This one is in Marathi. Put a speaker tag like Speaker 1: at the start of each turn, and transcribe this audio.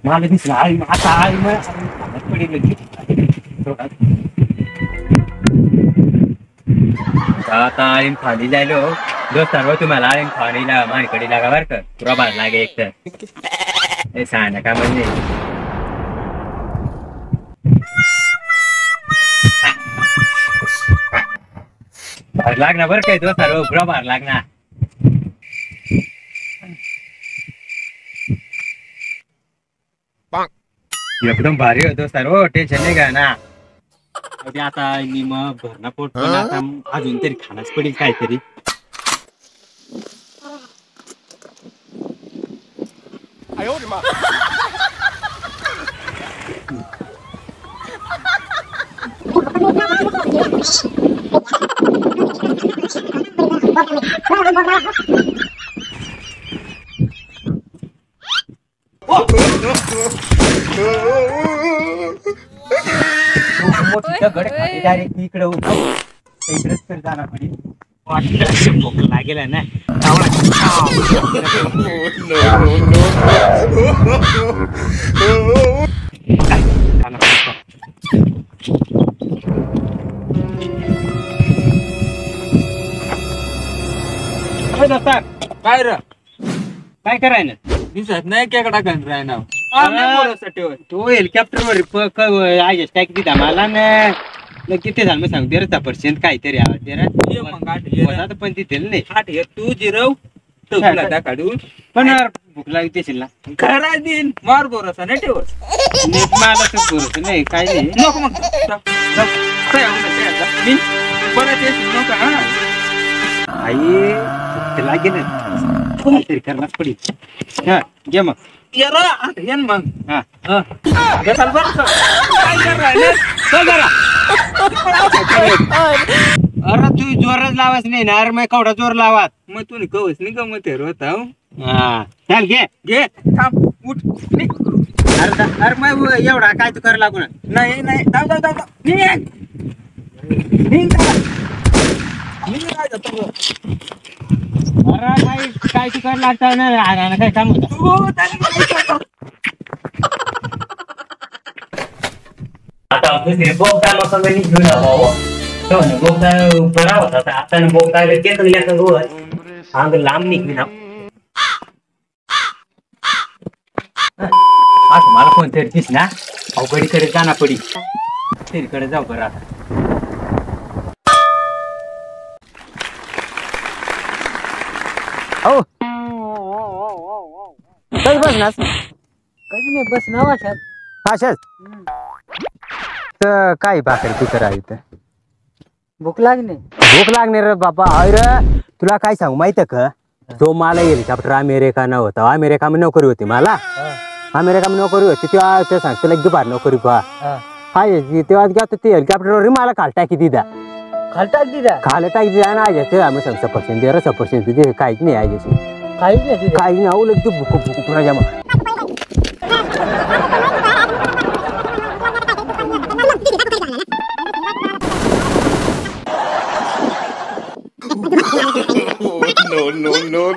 Speaker 1: मला दिसला आता पडेल आता आळीम खाली जायलो दोस्त सर्व तुम्हाला आळीम खाणीला मानकडे लागा बर का पुरा भार लागे एक तर सांग का म्हणजे भार लागना बरं काय दोस्त सर्व पुरा भार लागना एकदम भारी होतो सर्व टेन्शन नाही का ना अरे आता मी मग भरणा पोट पण आता अजून तरी खानाच पडेल काहीतरी गड खाली डायरेक्ट इकडे इकडेच तर जाणार पडेल भूक लागेल ना काय र काय कराय ना दिसत नाही केकडा गण राय ना तो हेलिकॉप्टर वर आज टॅक दिला मला ना किती झालं मग सांग 13% काहीतरी आवाज पण तिथे नाही तू जिरव काढून पण भूक लागते ना खरा दिन मार भरोसा नाही ठेवत मला तर भरोसा नाही काय नाही नको मग आई लागेल तरी करणारच पडेल हा घे मग मग अरे तू जोरच लावाच नाही ना अरे मग केवढा जोर लावात मग तू कवच नाही गमत होता चाल घे घे थांब उठ अरे मग एवढा काय तू कर लागू नाही नाही अरे काय तू कर लागता ना काय काम होत आता बोगदा मग घेऊन बोगदा बरा होता आता बोगदा अंग लांब निघली ना असं मला कोणतरी दिस ना अवघडीकडे जाणार पडी तिकडे जाऊ बरं आता हो बसणार कधी नाही बस ना अशाच तर काय भाकरी तू करावी तर भूक लागणे रे बाबा अरे तुला काय सांगू माहिती का जो मला हेलिकॉप्टर अमेरिका न होता अमेरिका मध्ये नोकरी होती मला अमेरिका मध्ये नोकरी होती तेव्हा ते सांग तुला गिबार नोकरी पहा तेव्हा गेलो ते हेलिकॉप्टरवर मला खाल टाकी दिदा ना आज आम्ही सांग सफरचंद दे रे सफरचंद तिथे काहीच नाही आज काही नाही लगते भूक पुन्हा जमा
Speaker 2: no.